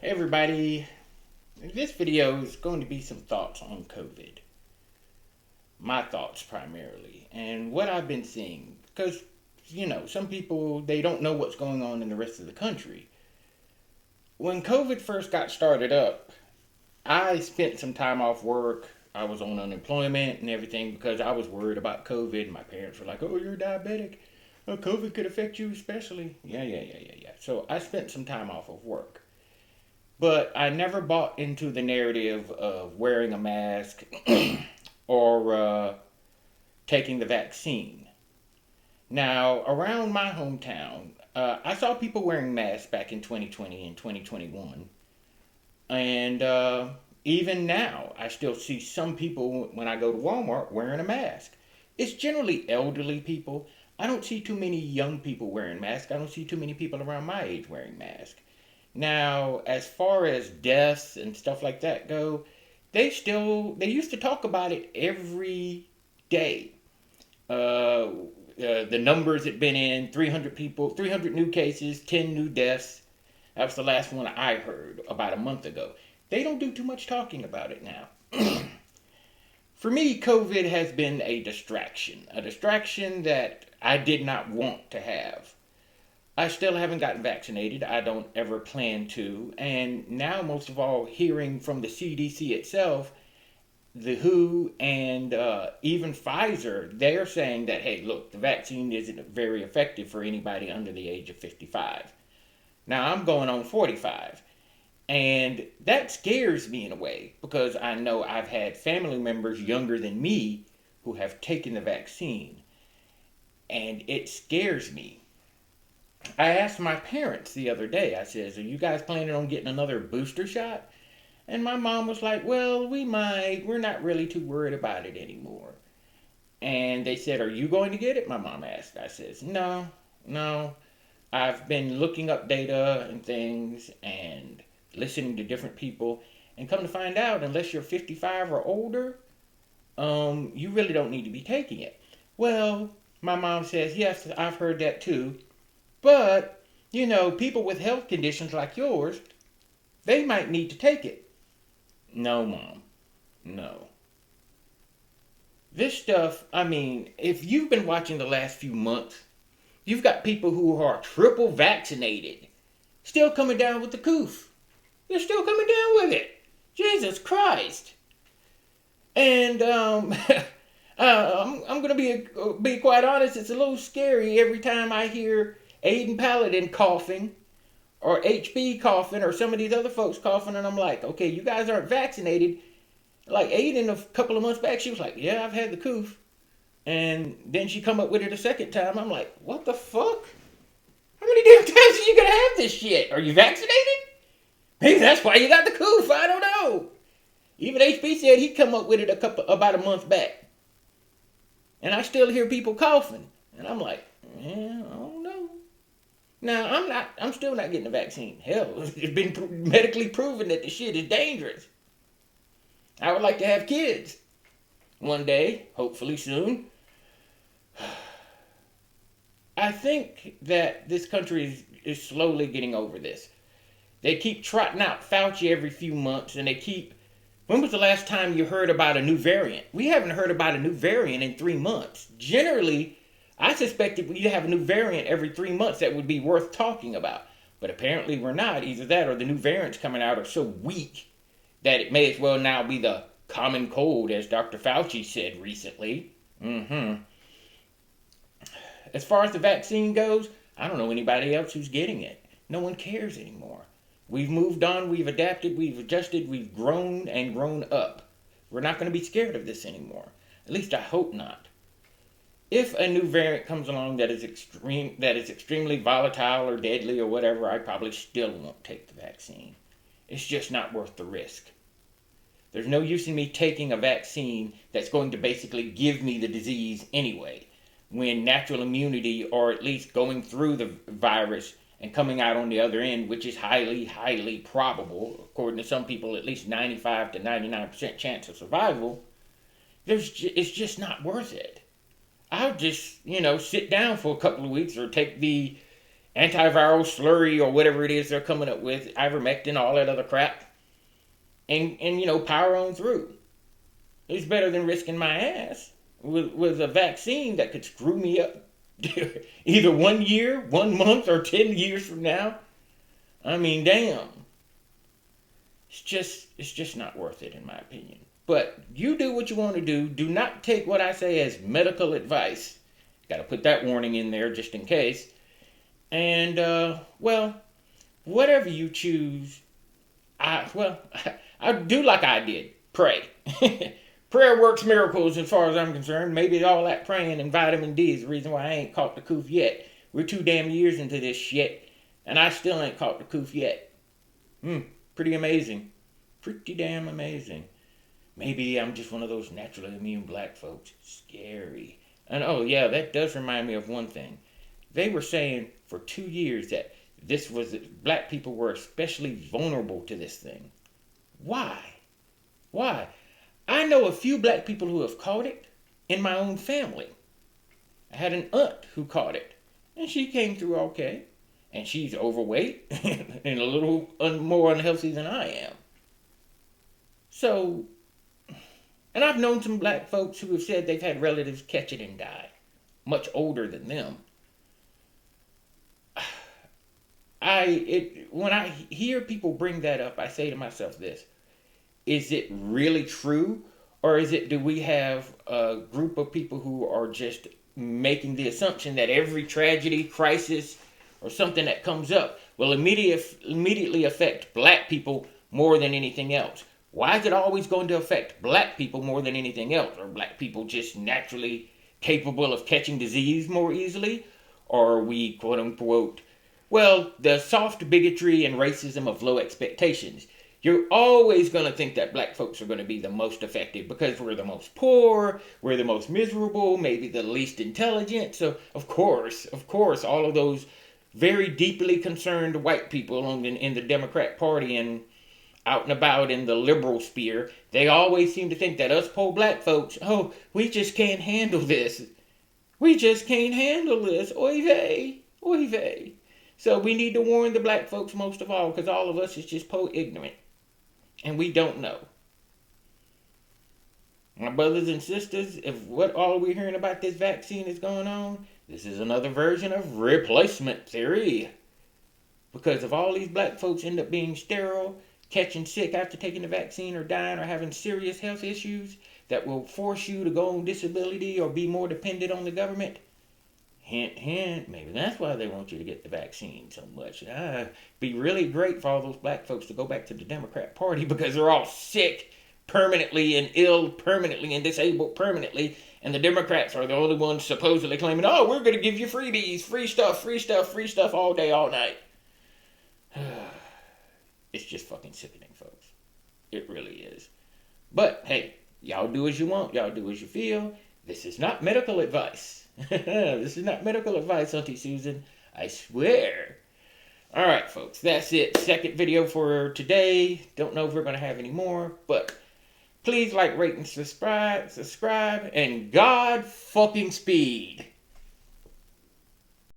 Hey everybody, this video is going to be some thoughts on COVID. My thoughts primarily, and what I've been seeing. Because, some people, they don't know what's going on in the rest of the country. When COVID first got started up, I spent some time off work. I was on unemployment and everything because I was worried about COVID. My parents were like, oh, you're diabetic. Oh, COVID could affect you especially. Yeah. So I spent some time off of work. But I never bought into the narrative of wearing a mask or taking the vaccine. Now, around my hometown, I saw people wearing masks back in 2020 and 2021. And even now, I still see some people when I go to Walmart wearing a mask. It's generally elderly people. I don't see too many young people wearing masks. I don't see too many people around my age wearing masks. Now, as far as deaths and stuff like that go, they used to talk about it every day. The numbers had been in 300 people, 300 new cases, 10 new deaths. That was the last one I heard about a month ago. They don't do too much talking about it now. For me, COVID has been a distraction that I did not want to have. I still haven't gotten vaccinated. I don't ever plan to. And now, most of all, hearing from the CDC itself, the WHO, and even Pfizer, they're saying that, hey, look, the vaccine isn't very effective for anybody under the age of 55. Now, I'm going on 45. And that scares me in a way because I know I've had family members younger than me who have taken the vaccine. And it scares me. I asked my parents the other day, I says, are you guys planning on getting another booster shot? And my mom was like, well, we might. We're not really too worried about it anymore. And they said, are you going to get it? My mom asked. I says, no. I've been looking up data and things and listening to different people. And come to find out, unless you're 55 or older, you really don't need to be taking it. Well, my mom says, yes, I've heard that too. But, people with health conditions like yours, they might need to take it. No, Mom. No. This stuff, if you've been watching the last few months, you've got people who are triple vaccinated still coming down with the coof. They're still coming down with it. Jesus Christ. And, I'm going to be quite honest, it's a little scary every time I hear Aiden Paladin coughing, or HB coughing, or some of these other folks coughing, and I'm like, okay, you guys aren't vaccinated. Like Aiden, a couple of months back, she was like, yeah, I've had the coof. And then she come up with it a second time. I'm like, what the fuck? How many damn times are you going to have this shit? Are you vaccinated? Maybe that's why you got the coof. I don't know. Even HB said he'd come up with it about a month back. And I still hear people coughing. And I'm like, yeah, I don't know. Now, I'm still not getting the vaccine. Hell, it's been medically proven that the shit is dangerous. I would like to have kids one day, hopefully soon. I think that this country is slowly getting over this. They keep trotting out Fauci every few months, and when was the last time you heard about a new variant? We haven't heard about a new variant in 3 months. Generally, I suspected we'd have a new variant every 3 months that would be worth talking about. But apparently we're not. Either that or the new variants coming out are so weak that it may as well now be the common cold, as Dr. Fauci said recently. As far as the vaccine goes, I don't know anybody else who's getting it. No one cares anymore. We've moved on, we've adapted, we've adjusted, we've grown and grown up. We're not going to be scared of this anymore. At least I hope not. If a new variant comes along that is extremely volatile or deadly or whatever, I probably still won't take the vaccine. It's just not worth the risk. There's no use in me taking a vaccine that's going to basically give me the disease anyway, when natural immunity, or at least going through the virus and coming out on the other end, which is highly, highly probable, according to some people, at least 95 to 99% chance of survival, it's just not worth it. I'll just, sit down for a couple of weeks or take the antiviral slurry or whatever it is they're coming up with, ivermectin, all that other crap, and power on through. It's better than risking my ass with a vaccine that could screw me up either 1 year, 1 month, or 10 years from now. I mean, damn. It's just not worth it, in my opinion. But you do what you want to do. Do not take what I say as medical advice. Got to put that warning in there just in case. And, well, whatever you choose, I do like I did. Pray. Prayer works miracles as far as I'm concerned. Maybe all that praying and vitamin D is the reason why I ain't caught the coof yet. We're 2 damn years into this shit, and I still ain't caught the coof yet. Pretty amazing. Pretty damn amazing. Maybe I'm just one of those naturally immune black folks. Scary. And oh yeah, that does remind me of one thing. They were saying for 2 years that black people were especially vulnerable to this thing. Why? Why? I know a few black people who have caught it in my own family. I had an aunt who caught it, and she came through okay. And she's overweight and a little more unhealthy than I am. So, and I've known some black folks who have said they've had relatives catch it and die, much older than them. When I hear people bring that up, I say to myself this: is it really true, or do we have a group of people who are just making the assumption that every tragedy, crisis, or something that comes up will immediately affect black people more than anything else? Why is it always going to affect black people more than anything else? Are black people just naturally capable of catching disease more easily? Or are we, quote unquote, the soft bigotry and racism of low expectations? You're always going to think that black folks are going to be the most affected because we're the most poor, we're the most miserable, maybe the least intelligent. So, of course, all of those very deeply concerned white people in the Democrat Party and out and about in the liberal sphere, they always seem to think that us poor black folks, we just can't handle this. We just can't handle this. Oy vey. Oy vey. So we need to warn the black folks most of all, because all of us is just ignorant. And we don't know. My brothers and sisters, if what all we're hearing about this vaccine is going on, this is another version of replacement theory. Because if all these black folks end up being sterile, catching sick after taking the vaccine, or dying, or having serious health issues that will force you to go on disability or be more dependent on the government, hint, hint, maybe that's why they want you to get the vaccine so much. It'd be really great for all those black folks to go back to the Democrat Party because they're all sick permanently and ill permanently and disabled permanently. And the Democrats are the only ones supposedly claiming, we're going to give you freebies, free stuff all day, all night. It's just fucking sickening, folks. It really is. But, hey, y'all do as you want. Y'all do as you feel. This is not medical advice. This is not medical advice, Auntie Susan. I swear. All right, folks. That's it. Second video for today. Don't know if we're going to have any more, but please like, rate, and subscribe, and God fucking speed.